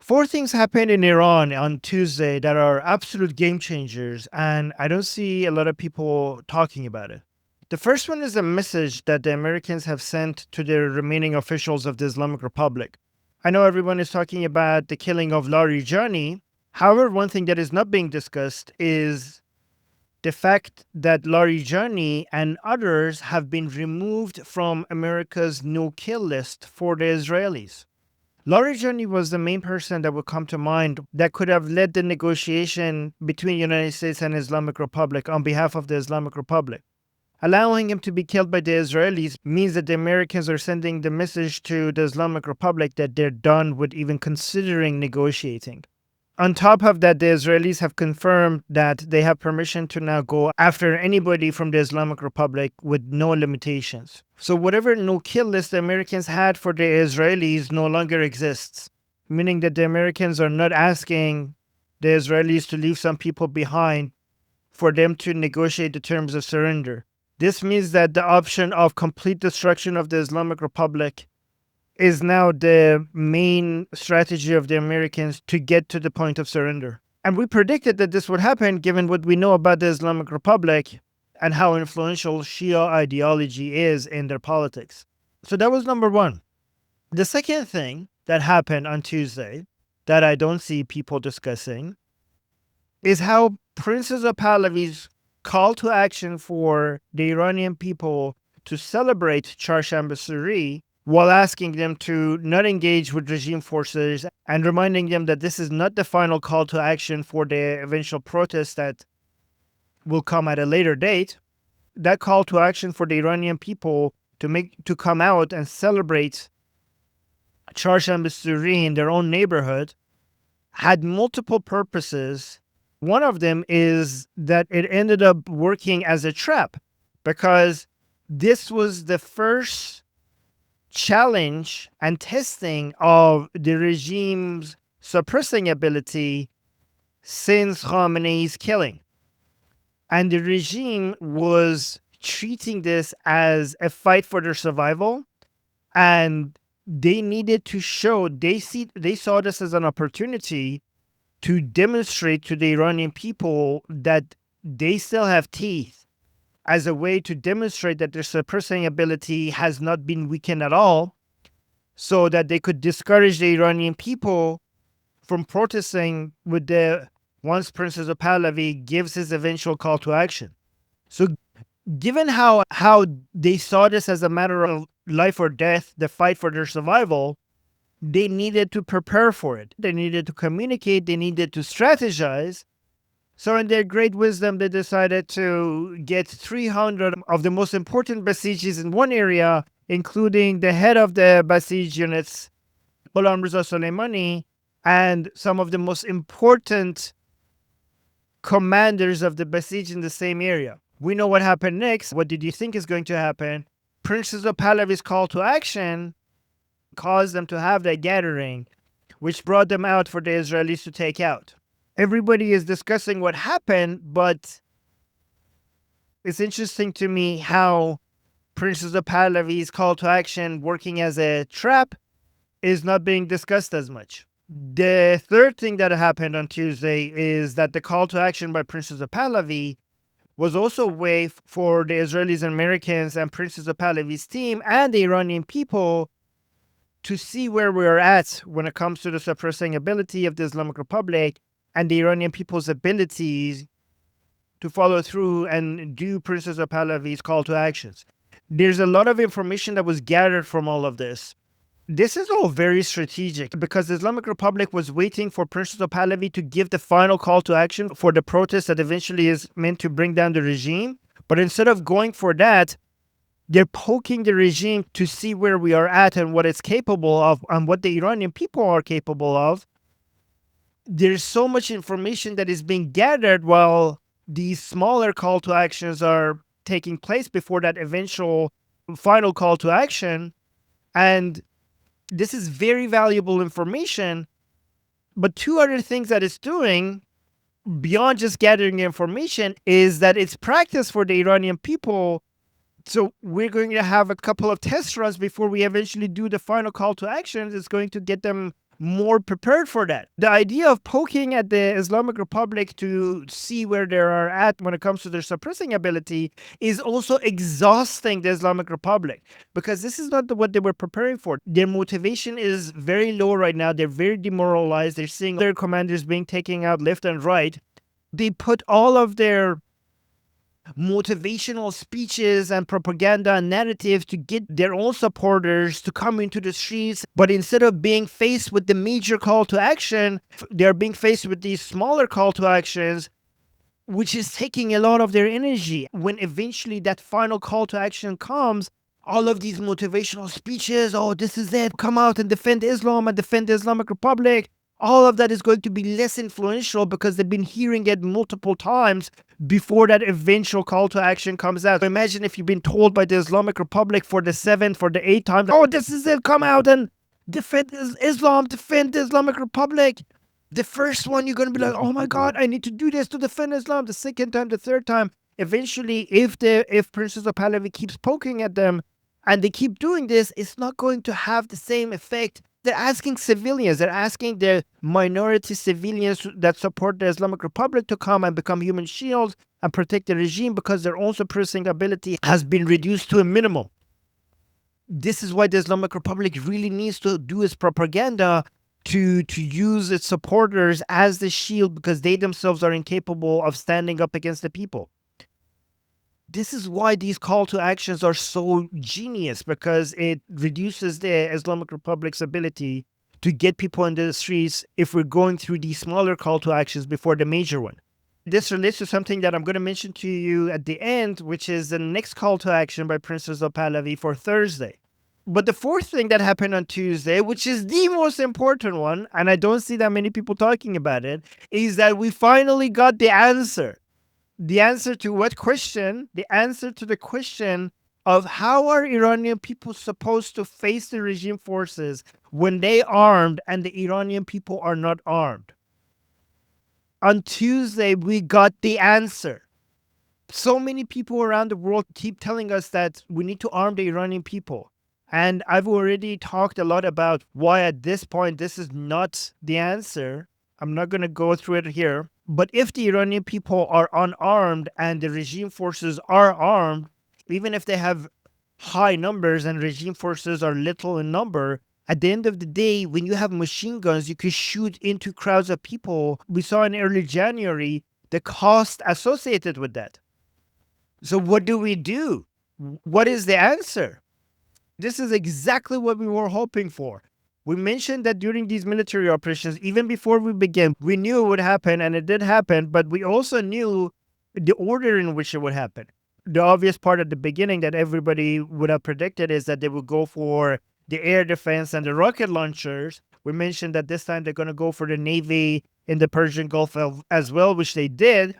Four things happened in Iran on Tuesday that are absolute game changers, and I don't see a lot of people talking about it. The first one is a message that the Americans have sent to the remaining officials of the Islamic Republic. I know everyone is talking about the killing of Larijani. However, one thing that is not being discussed is the fact that Larijani and others have been removed from America's no-kill list for the Israelis. Larijani was the main person that would come to mind that could have led the negotiation between the United States and Islamic Republic on behalf of the Islamic Republic. Allowing him to be killed by the Israelis means that the Americans are sending the message to the Islamic Republic that they're done with even considering negotiating. On top of that, the Israelis have confirmed that they have permission to now go after anybody from the Islamic Republic with no limitations. So whatever no-kill list the Americans had for the Israelis no longer exists, meaning that the Americans are not asking the Israelis to leave some people behind for them to negotiate the terms of surrender. This means that the option of complete destruction of the Islamic Republic is now the main strategy of the Americans to get to the point of surrender. And we predicted that this would happen given what we know about the Islamic Republic and how influential Shia ideology is in their politics. So that was number one. The second thing that happened on Tuesday that I don't see people discussing is how Princess Pahlavi's call to action for the Iranian people to celebrate Charshamba Suri while asking them to not engage with regime forces and reminding them that this is not the final call to action for the eventual protest that will come at a later date. That call to action for the Iranian people to come out and celebrate Charshamba Suri in their own neighborhood had multiple purposes. One of them is that it ended up working as a trap because this was the first challenge and testing of the regime's suppressing ability since Khamenei's killing. And the regime was treating this as a fight for their survival, and they needed to show they saw this as an opportunity to demonstrate to the Iranian people that they still have teeth, as a way to demonstrate that their suppressing ability has not been weakened at all, so that they could discourage the Iranian people from protesting with the once Princess Pahlavi gives his eventual call to action. So given how they saw this as a matter of life or death, the fight for their survival, they needed to prepare for it. They needed to communicate, they needed to strategize. So in their great wisdom, they decided to get 300 of the most important Basijis in one area, including the head of the Basij units, Ghulam Reza Soleimani, and some of the most important commanders of the Basij in the same area. We know what happened next. What did you think is going to happen? Princess Pahlavi's call to action caused them to have that gathering, which brought them out for the Israelis to take out. Everybody is discussing what happened, but it's interesting to me how Princess Pahlavi's call to action working as a trap is not being discussed as much. The third thing that happened on Tuesday is that the call to action by Princess Pahlavi was also a way for the Israelis and Americans and Princess Pahlavi's team and the Iranian people to see where we are at when it comes to the suppressing ability of the Islamic Republic and the Iranian people's abilities to follow through and do Princess Pahlavi's call to actions. There's a lot of information that was gathered from all of this. This is all very strategic because the Islamic Republic was waiting for Princess Pahlavi to give the final call to action for the protest that eventually is meant to bring down the regime. But instead of going for that, they're poking the regime to see where we are at and what it's capable of and what the Iranian people are capable of. There's so much information that is being gathered while these smaller call to actions are taking place before that eventual final call to action. And this is very valuable information. But two other things that it's doing beyond just gathering information is that it's practice for the Iranian people. So we're going to have a couple of test runs before we eventually do the final call to actions. It's going to get them more prepared for that. The idea of poking at the Islamic Republic to see where they are at when it comes to their suppressing ability is also exhausting the Islamic Republic, because this is not what they were preparing for. Their motivation is very low right now. They're very demoralized. They're seeing their commanders being taken out left and right. They put all of their motivational speeches and propaganda and narrative to get their own supporters to come into the streets. But instead of being faced with the major call to action, they're being faced with these smaller call to actions, which is taking a lot of their energy. When eventually that final call to action comes, all of these motivational speeches, oh, this is it, come out and defend Islam and defend the Islamic Republic, all of that is going to be less influential because they've been hearing it multiple times before that eventual call to action comes out. Imagine if you've been told by the Islamic Republic for the 7th, for the 8th time, oh, this is it, come out and defend Islam, defend the Islamic Republic. The first one, you're going to be like, oh my God, I need to do this to defend Islam. The second time, the third time. Eventually, if Princess of Pahlavi keeps poking at them and they keep doing this, it's not going to have the same effect. They're asking civilians, they're asking the minority civilians that support the Islamic Republic to come and become human shields and protect the regime, because their own suppressing ability has been reduced to a minimum. This is why the Islamic Republic really needs to do its propaganda to use its supporters as the shield, because they themselves are incapable of standing up against the people. This is why these call to actions are so genius, because it reduces the Islamic Republic's ability to get people in the streets if we're going through these smaller call to actions before the major one. This relates to something that I'm going to mention to you at the end, which is the next call to action by Princess of Pahlavi for Thursday. But the fourth thing that happened on Tuesday, which is the most important one, and I don't see that many people talking about it, is that we finally got the answer. The answer to what question? The answer to the question of how are Iranian people supposed to face the regime forces when they armed and the Iranian people are not armed. On Tuesday, we got the answer. So many people around the world keep telling us that we need to arm the Iranian people. And I've already talked a lot about why at this point this is not the answer. I'm not going to go through it here. But if the Iranian people are unarmed and the regime forces are armed, even if they have high numbers and regime forces are little in number, at the end of the day, when you have machine guns, you can shoot into crowds of people. We saw in early January the cost associated with that. So what do we do? What is the answer? This is exactly what we were hoping for. We mentioned that during these military operations, even before we began, we knew it would happen, and it did happen, but we also knew the order in which it would happen. The obvious part at the beginning that everybody would have predicted is that they would go for the air defense and the rocket launchers. We mentioned that this time they're going to go for the Navy in the Persian Gulf as well, which they did.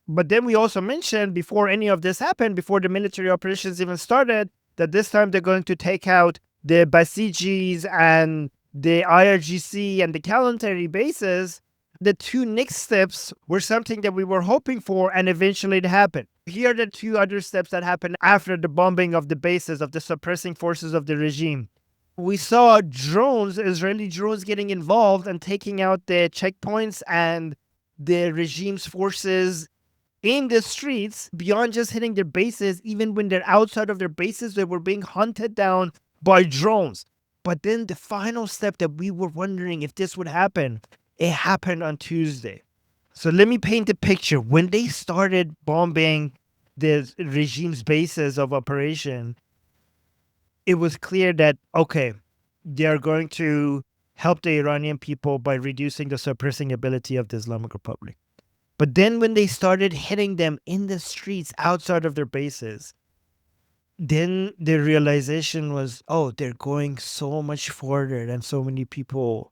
But then we also mentioned, before any of this happened, before the military operations even started, that this time they're going to take out the Basijis and the IRGC and the Kalantari bases. The two next steps were something that we were hoping for, and eventually it happened. Here are the two other steps that happened after the bombing of the bases of the suppressing forces of the regime. We saw drones, Israeli drones, getting involved and taking out the checkpoints and the regime's forces in the streets. Beyond just hitting their bases, even when they're outside of their bases, they were being hunted down by drones. But then the final step that we were wondering if this would happen, it happened on Tuesday. So let me paint the picture. When they started bombing the regime's bases of operation, it was clear that, okay, they are going to help the Iranian people by reducing the suppressing ability of the Islamic Republic. But then when they started hitting them in the streets outside of their bases, then the realization was, oh, they're going so much further than so many people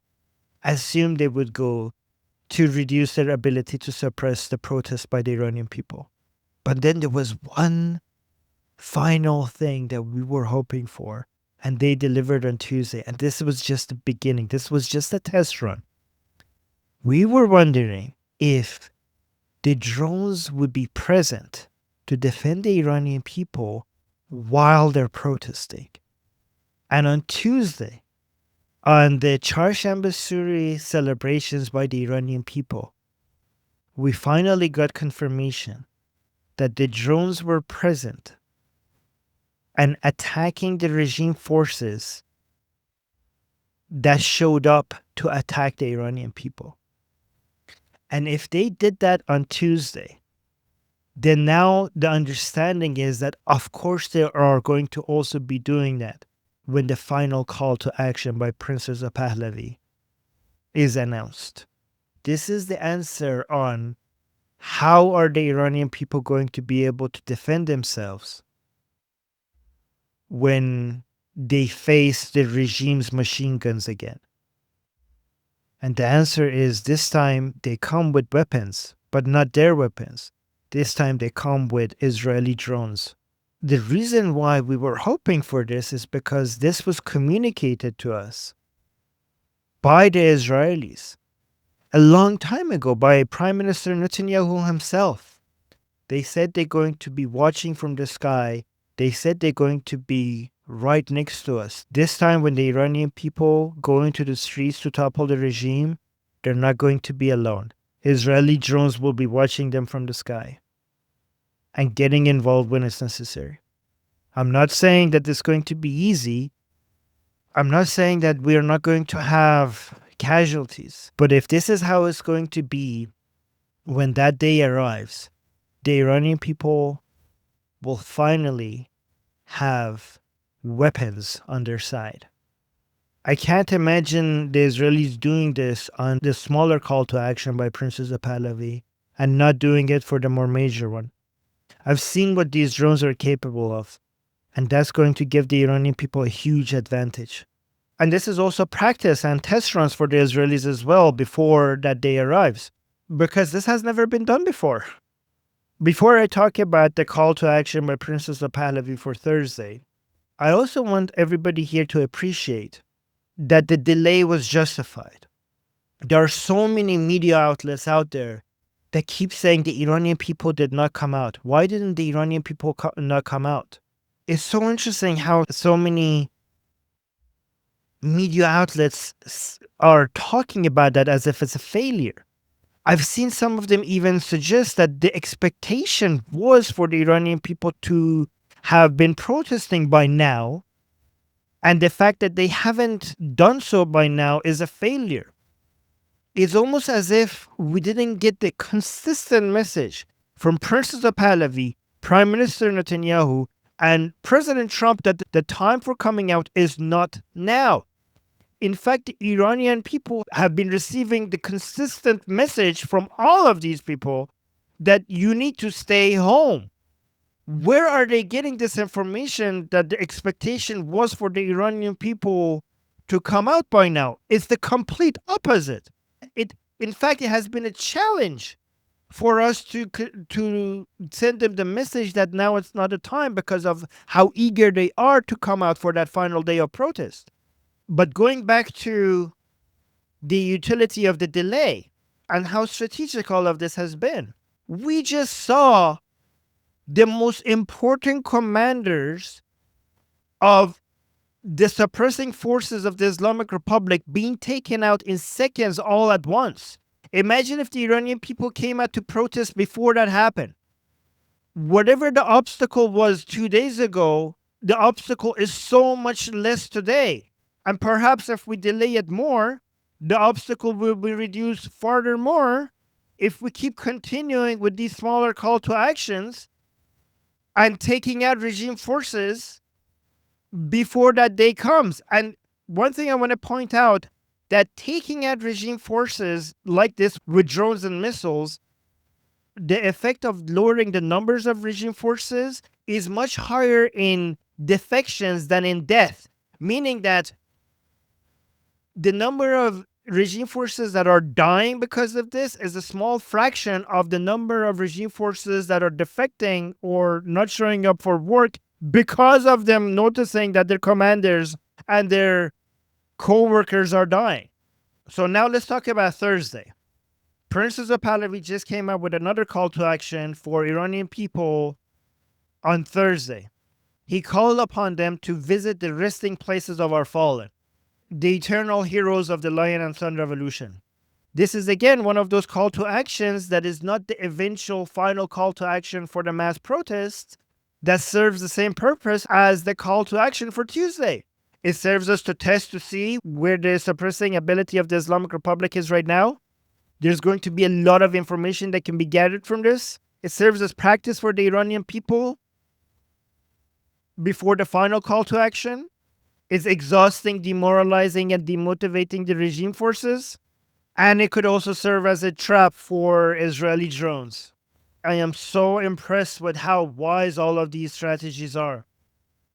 assumed they would go to reduce their ability to suppress the protests by the Iranian people. But then there was one final thing that we were hoping for, and they delivered on Tuesday. And this was just the beginning. This was just a test run. We were wondering if the drones would be present to defend the Iranian people while they're protesting. And on Tuesday, On the Charshamba Suri celebrations by the Iranian people, we finally got confirmation that the drones were present and attacking the regime forces that showed up to attack the Iranian people. And if they did that on Tuesday, then now the understanding is that, of course, they are going to also be doing that when the final call to action by Princess of Pahlavi is announced. This is the answer on how are the Iranian people going to be able to defend themselves when they face the regime's machine guns again. And the answer is this time they come with weapons, but not their weapons. This time they come with Israeli drones. The reason why we were hoping for this is because this was communicated to us by the Israelis a long time ago by Prime Minister Netanyahu himself. They said they're going to be watching from the sky. They said they're going to be right next to us. This time when the Iranian people go into the streets to topple the regime, they're not going to be alone. Israeli drones will be watching them from the sky and getting involved when it's necessary. I'm not saying that it's going to be easy. I'm not saying that we are not going to have casualties. But if this is how it's going to be when that day arrives, the Iranian people will finally have weapons on their side. I can't imagine the Israelis doing this on the smaller call to action by Princess of Pahlavi and not doing it for the more major one. I've seen what these drones are capable of, and that's going to give the Iranian people a huge advantage. And this is also practice and test runs for the Israelis as well before that day arrives, because this has never been done before. Before I talk about the call to action by Princess of Pahlavi for Thursday, I also want everybody here to appreciate that the delay was justified. There are so many media outlets out there that keep saying the Iranian people did not come out. Why didn't the Iranian people not come out? It's so interesting how so many media outlets are talking about that as if it's a failure. I've seen some of them even suggest that the expectation was for the Iranian people to have been protesting by now, and the fact that they haven't done so by now is a failure. It's almost as if we didn't get the consistent message from Princess of Pahlavi, Prime Minister Netanyahu, and President Trump that the time for coming out is not now. In fact, the Iranian people have been receiving the consistent message from all of these people that you need to stay home. Where are they getting this information that the expectation was for the Iranian people to come out by now? It's the complete opposite. In fact, it has been a challenge for us to send them the message that now it's not a time because of how eager they are to come out for that final day of protest. But going back to the utility of the delay and how strategic all of this has been, we just saw the most important commanders of the suppressing forces of the Islamic Republic being taken out in seconds all at once. Imagine if the Iranian people came out to protest before that happened. Whatever the obstacle was 2 days ago, the obstacle is so much less today. And perhaps if we delay it more, the obstacle will be reduced further more if we keep continuing with these smaller call to actions and taking out regime forces before that day comes. And one thing I want to point out, that taking out regime forces like this with drones and missiles, the effect of lowering the numbers of regime forces is much higher in defections than in death, meaning that the number of regime forces that are dying because of this is a small fraction of the number of regime forces that are defecting or not showing up for work because of them noticing that their commanders and their co-workers are dying. So now let's talk about Thursday. Princess of Pahlavi just came out with another call to action for Iranian people on Thursday. He called upon them to visit the resting places of our fallen. the eternal heroes of the Lion and Sun Revolution. This is again one of those call to actions that is not the eventual final call to action for the mass protests that serves the same purpose as the call to action for Tuesday. It serves us to test to see where the suppressing ability of the Islamic Republic is right now. There's going to be a lot of information that can be gathered from this. It serves as practice for the Iranian people before the final call to action. It's exhausting, demoralizing, and demotivating the regime forces. And it could also serve as a trap for Israeli drones. I am so impressed with how wise all of these strategies are.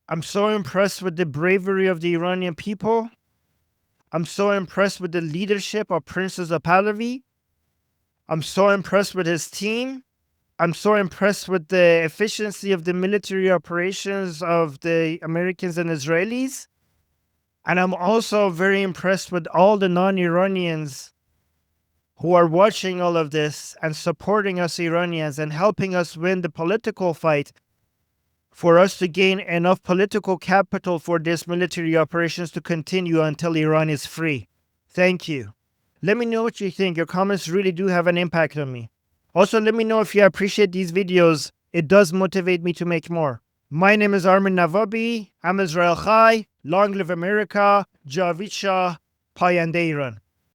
I'm so impressed with the bravery of the Iranian people. I'm so impressed with the leadership of Princess of Pahlavi. I'm so impressed with his team. I'm so impressed with the efficiency of the military operations of the Americans and Israelis. And I'm also very impressed with all the non-Iranians who are watching all of this and supporting us Iranians and helping us win the political fight for us to gain enough political capital for these military operations to continue until Iran is free. Thank you. Let me know what you think. Your comments really do have an impact on me. Also, let me know if you appreciate these videos. It does motivate me to make more. My name is Armin Navabi. I'm Israel Chai. Long live America. Javid Shah. Payande Iran.